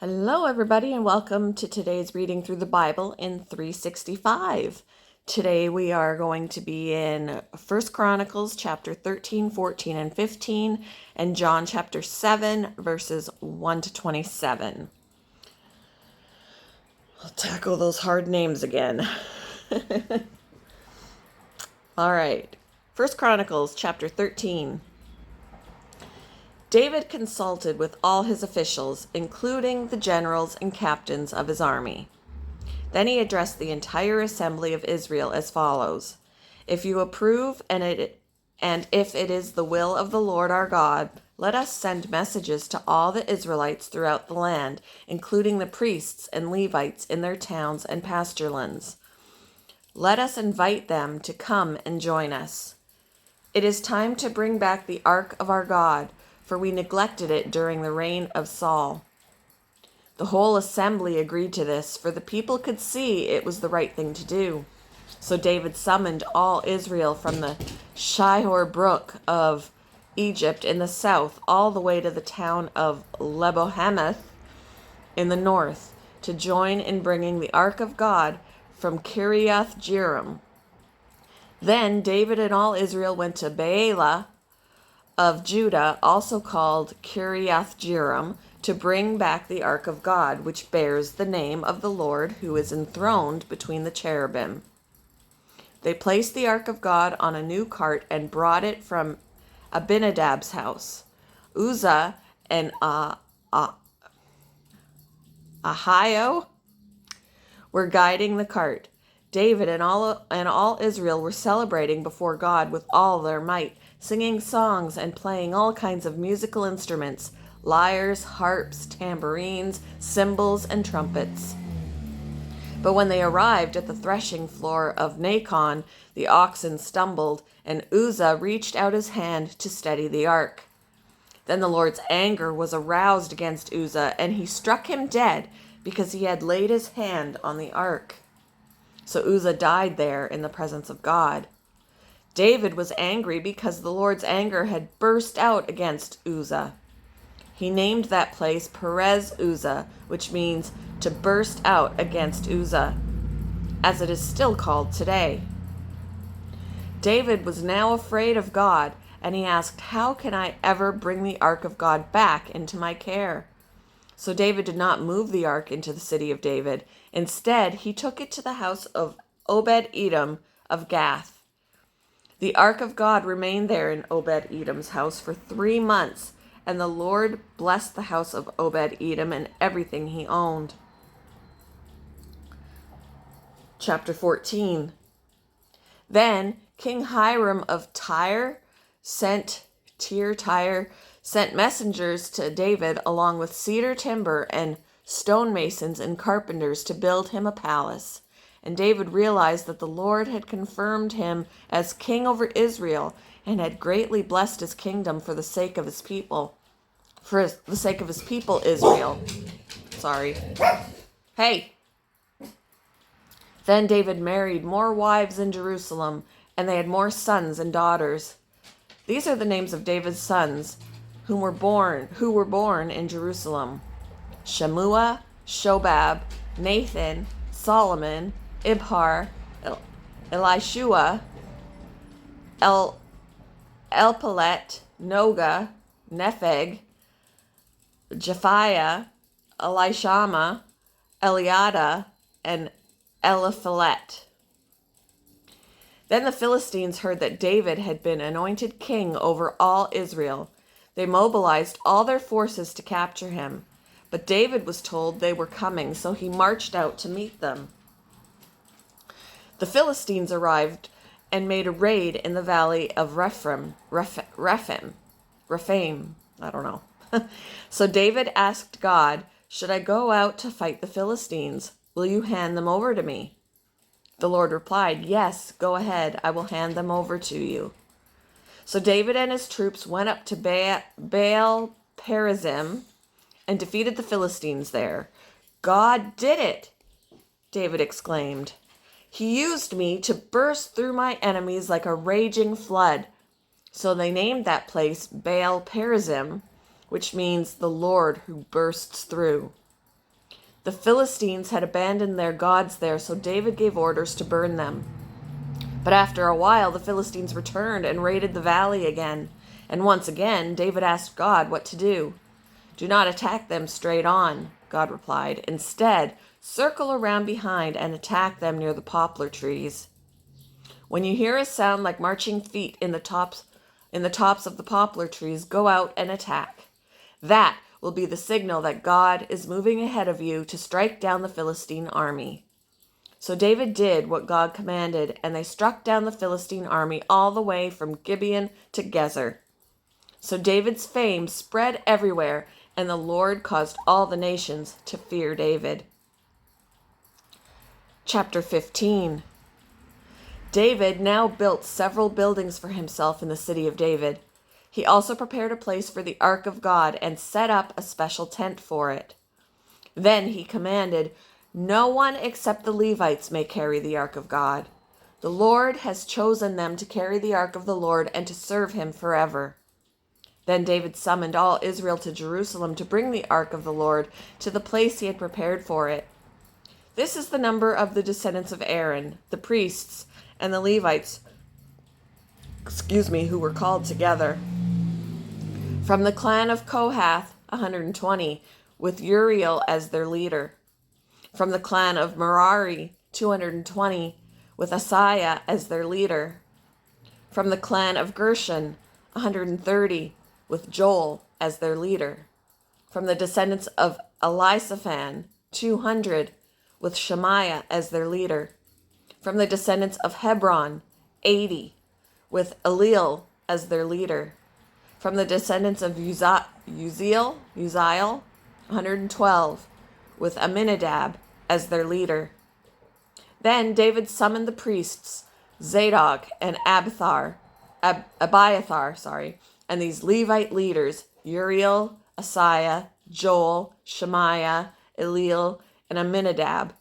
Hello, everybody, and welcome to today's reading through the Bible in 365. Today we are going to be in 1 Chronicles chapter 13, 14, and 15, and John chapter 7, verses 1 to 27. I'll tackle those hard names again. All right. 1 Chronicles chapter 13. David consulted with all his officials, including the generals and captains of his army. Then he addressed the entire assembly of Israel as follows: If you approve and if it is the will of the Lord our God, let us send messages to all the Israelites throughout the land, including the priests and Levites in their towns and pasturelands. Let us invite them to come and join us. It is time to bring back the ark of our God, for we neglected it during the reign of Saul. The whole assembly agreed to this, for the people could see it was the right thing to do. So David summoned all Israel from the Shihor Brook of Egypt in the south all the way to the town of Lebo-Hamath in the north to join in bringing the ark of God from Kiriath Jearim. Then David and all Israel went to Baalah of Judah, also called Kiriath Jearim, to bring back the ark of God, which bears the name of the Lord who is enthroned between the cherubim. They placed the ark of God on a new cart and brought it from Abinadab's house. Uzzah and Ahio were guiding the cart. David and all Israel were celebrating before God with all their might, singing songs and playing all kinds of musical instruments: lyres, harps, tambourines, cymbals, and trumpets. But when they arrived at the threshing floor of Nacon, the oxen stumbled, and Uzzah reached out his hand to steady the ark. Then the Lord's anger was aroused against Uzzah, and he struck him dead because he had laid his hand on the ark. So Uzzah died there in the presence of God. David was angry because the Lord's anger had burst out against Uzzah. He named that place Perez Uzzah, which means to burst out against Uzzah, as it is still called today. David was now afraid of God, and he asked, "How can I ever bring the ark of God back into my care?" So David did not move the ark into the city of David. Instead, he took it to the house of Obed-Edom of Gath. The ark of God remained there in Obed-Edom's house for 3 months, and the Lord blessed the house of Obed-Edom and everything he owned. Chapter 14. Then King Hiram of Tyre sent messengers to David along with cedar timber and stonemasons and carpenters to build him a palace. And David realized that the Lord had confirmed him as king over Israel and had greatly blessed his kingdom for the sake of his people. For the sake of his people, Israel. Sorry. Hey! Then David married more wives in Jerusalem, and they had more sons and daughters. These are the names of David's sons who were born in Jerusalem: Shemua, Shobab, Nathan, Solomon, Ibhar, Elishua, Elpalet, Noga, Nepheg, Japhiah, Elishama, Eliada, and Eliphalet. Then the Philistines heard that David had been anointed king over all Israel. They mobilized all their forces to capture him. But David was told they were coming, so he marched out to meet them. The Philistines arrived and made a raid in the valley of Rephaim. I don't know. So David asked God, "Should I go out to fight the Philistines? Will you hand them over to me?" The Lord replied, "Yes, go ahead. I will hand them over to you." So David and his troops went up to Baal Perazim and defeated the Philistines there. "God did it!" David exclaimed. "He used me to burst through my enemies like a raging flood." So they named that place Baal Perazim, which means the Lord who bursts through. The Philistines had abandoned their gods there, so David gave orders to burn them. But after a while, the Philistines returned and raided the valley again. And once again, David asked God what to do. "Do not attack them straight on," God replied. "Instead, circle around behind and attack them near the poplar trees. When you hear a sound like marching feet in the tops of the poplar trees, go out and attack. That will be the signal that God is moving ahead of you to strike down the Philistine army." So David did what God commanded, and they struck down the Philistine army all the way from Gibeon to Gezer. So David's fame spread everywhere, and the Lord caused all the nations to fear David. Chapter 15. David now built several buildings for himself in the city of David. He also prepared a place for the ark of God and set up a special tent for it. Then he commanded, "No one except the Levites may carry the ark of God. The Lord has chosen them to carry the ark of the Lord and to serve him forever." Then David summoned all Israel to Jerusalem to bring the ark of the Lord to the place he had prepared for it. This is the number of the descendants of Aaron, the priests, and the Levites, who were called together. From the clan of Kohath, 120, with Uriel as their leader. From the clan of Merari, 220, with Asaiah as their leader. From the clan of Gershon, 130, with Joel as their leader. From the descendants of Elisaphan, 200, with Shemaiah as their leader. From the descendants of Hebron, 80, with Eliel as their leader. From the descendants of Uzziel, 112, with Aminadab as their leader. Then David summoned the priests, Zadok and Abiathar, and these Levite leaders, Uriel, Asaiah, Joel, Shemaiah, Eliel, and Aminadab.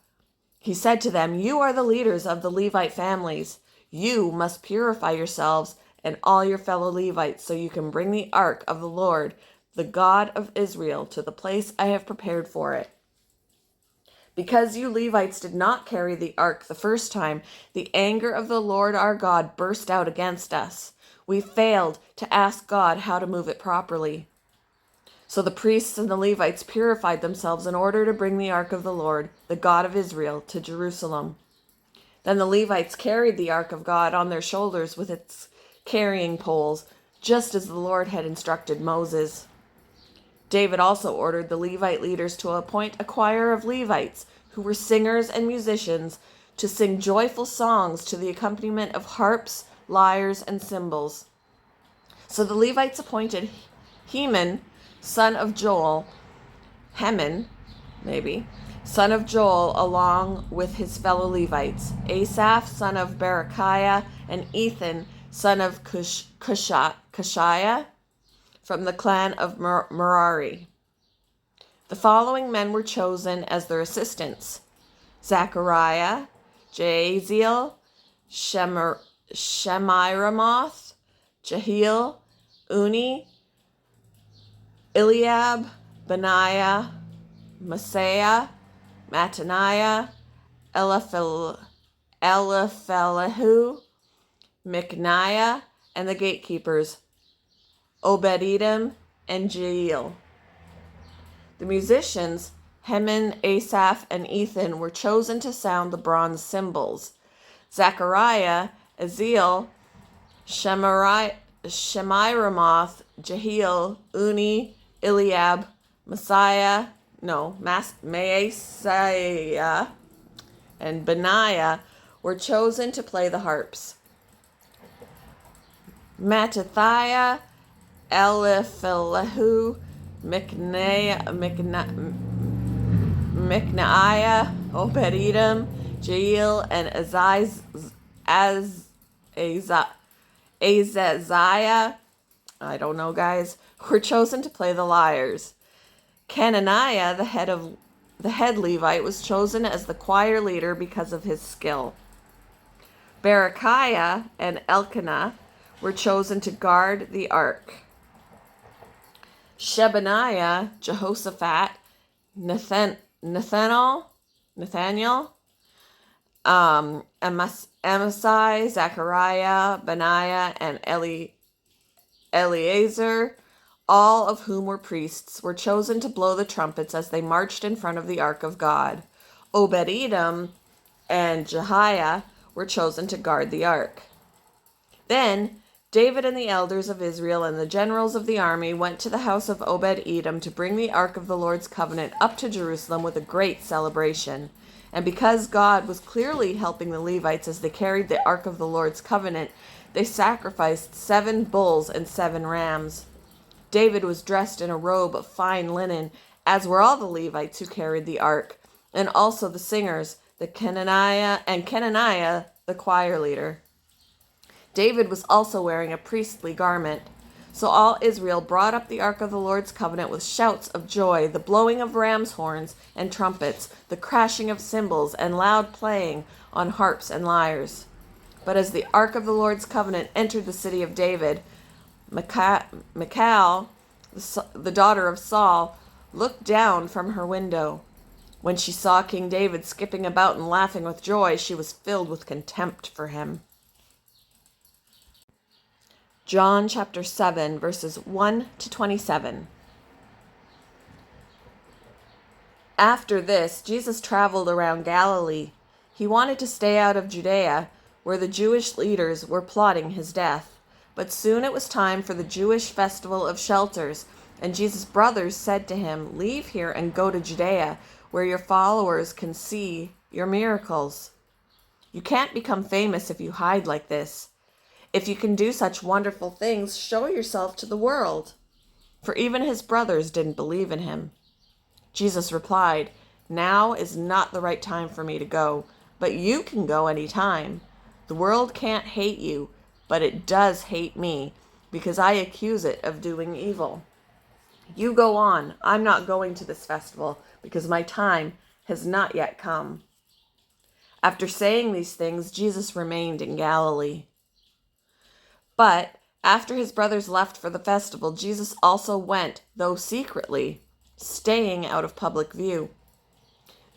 He said to them, "You are the leaders of the Levite families. You must purify yourselves and all your fellow Levites so you can bring the ark of the Lord, the God of Israel, to the place I have prepared for it. Because you Levites did not carry the ark the first time, the anger of the Lord our God burst out against us. We failed to ask God how to move it properly." So the priests and the Levites purified themselves in order to bring the ark of the Lord, the God of Israel, to Jerusalem. Then the Levites carried the ark of God on their shoulders with its carrying poles, just as the Lord had instructed Moses. David also ordered the Levite leaders to appoint a choir of Levites, who were singers and musicians, to sing joyful songs to the accompaniment of harps, lyres, and cymbals. So the Levites appointed Heman, son of Joel, son of Joel, along with his fellow Levites, Asaph, son of Berechiah, and Ethan, son of Cushiah, from the clan of Merari. The following men were chosen as their assistants: Zechariah, Jaziel, Shemiramoth, Jehiel, Uni, Eliab, Benaiah, Maaseiah, Mattaniah, Eliphelahu, Micaiah, and the gatekeepers, Obed-Edom and Jeiel. The musicians, Heman, Asaph, and Ethan, were chosen to sound the bronze cymbals. Zechariah, Aziel, Shemiramoth, Jehiel, Uni, Eliab, Maaseiah, and Benaiah were chosen to play the harps. Mattithiah, Eliphelahu, Micaiah, Obed-Edom, Jeiel, and Azaziah, were chosen to play the lyres. Cananiah, the head Levite, was chosen as the choir leader because of his skill. Berechiah and Elkanah were chosen to guard the ark. Shebaniah, Jehoshaphat, Nathaniel, Amasai, Zechariah, Benaiah, and Eleazar, all of whom were priests, were chosen to blow the trumpets as they marched in front of the ark of God. Obed-Edom and Jehiah were chosen to guard the ark. Then David and the elders of Israel and the generals of the army went to the house of Obed-Edom to bring the ark of the Lord's covenant up to Jerusalem with a great celebration. And because God was clearly helping the Levites as they carried the ark of the Lord's covenant, they sacrificed 7 bulls and 7 rams. David was dressed in a robe of fine linen, as were all the Levites who carried the ark, and also the singers, Kenaniah, the choir leader. David was also wearing a priestly garment. So all Israel brought up the ark of the Lord's covenant with shouts of joy, the blowing of ram's horns and trumpets, the crashing of cymbals, and loud playing on harps and lyres. But as the ark of the Lord's covenant entered the city of David, Michal, the daughter of Saul, looked down from her window. When she saw King David skipping about and laughing with joy, she was filled with contempt for him. John chapter 7, verses 1 to 27. After this, Jesus traveled around Galilee. He wanted to stay out of Judea, where the Jewish leaders were plotting his death. But soon it was time for the Jewish festival of shelters, and Jesus' brothers said to him, "Leave here and go to Judea, where your followers can see your miracles. You can't become famous if you hide like this. If you can do such wonderful things, show yourself to the world." For even his brothers didn't believe in him. Jesus replied, "Now is not the right time for me to go, but you can go any time. The world can't hate you, but it does hate me, because I accuse it of doing evil. You go on. I'm not going to this festival, because my time has not yet come." After saying these things, Jesus remained in Galilee. But after his brothers left for the festival, Jesus also went, though secretly, staying out of public view.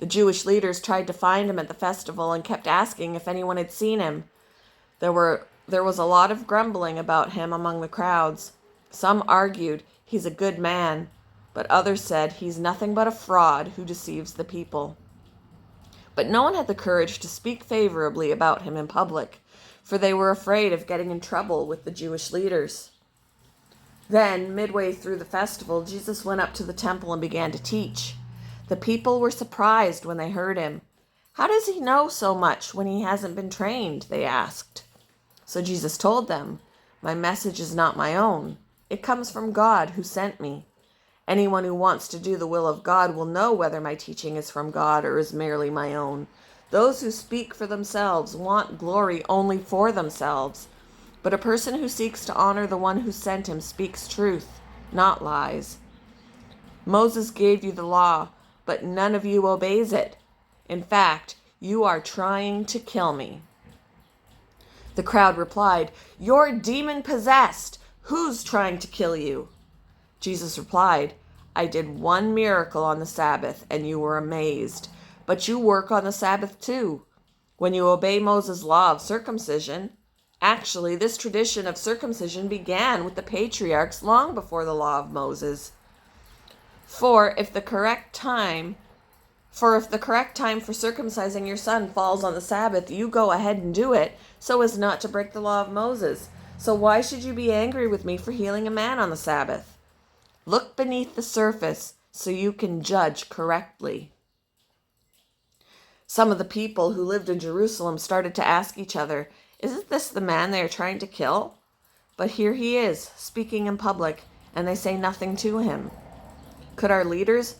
The Jewish leaders tried to find him at the festival and kept asking if anyone had seen him. There was a lot of grumbling about him among the crowds. Some argued he's a good man, but others said he's nothing but a fraud who deceives the people. But no one had the courage to speak favorably about him in public, for they were afraid of getting in trouble with the Jewish leaders. Then, midway through the festival, Jesus went up to the temple and began to teach. The people were surprised when they heard him. "How does he know so much when he hasn't been trained?" they asked. So Jesus told them, "My message is not my own. It comes from God who sent me. Anyone who wants to do the will of God will know whether my teaching is from God or is merely my own. Those who speak for themselves want glory only for themselves. But a person who seeks to honor the one who sent him speaks truth, not lies. Moses gave you the law, but none of you obeys it. In fact, you are trying to kill me." The crowd replied, "You're demon-possessed. Who's trying to kill you?" Jesus replied, "I did one miracle on the Sabbath, and you were amazed. But you work on the Sabbath too, when you obey Moses' law of circumcision. Actually, this tradition of circumcision began with the patriarchs long before the law of Moses. For if the correct time for circumcising your son falls on the Sabbath, you go ahead and do it, so as not to break the law of Moses. So why should you be angry with me for healing a man on the Sabbath? Look beneath the surface so you can judge correctly." Some of the people who lived in Jerusalem started to ask each other, "Isn't this the man they are trying to kill? But here he is, speaking in public, and they say nothing to him. Could our leaders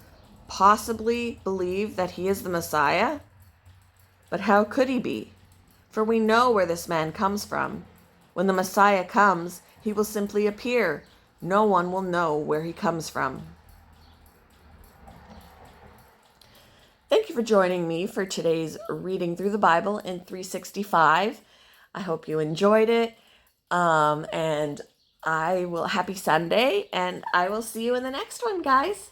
possibly believe that he is the Messiah? But how could he be? For we know where this man comes from. When the Messiah comes, he will simply appear. No one will know where he comes from." Thank you for joining me for today's reading through the Bible in 365. I hope you enjoyed it. Happy Sunday, and I will see you in the next one, guys.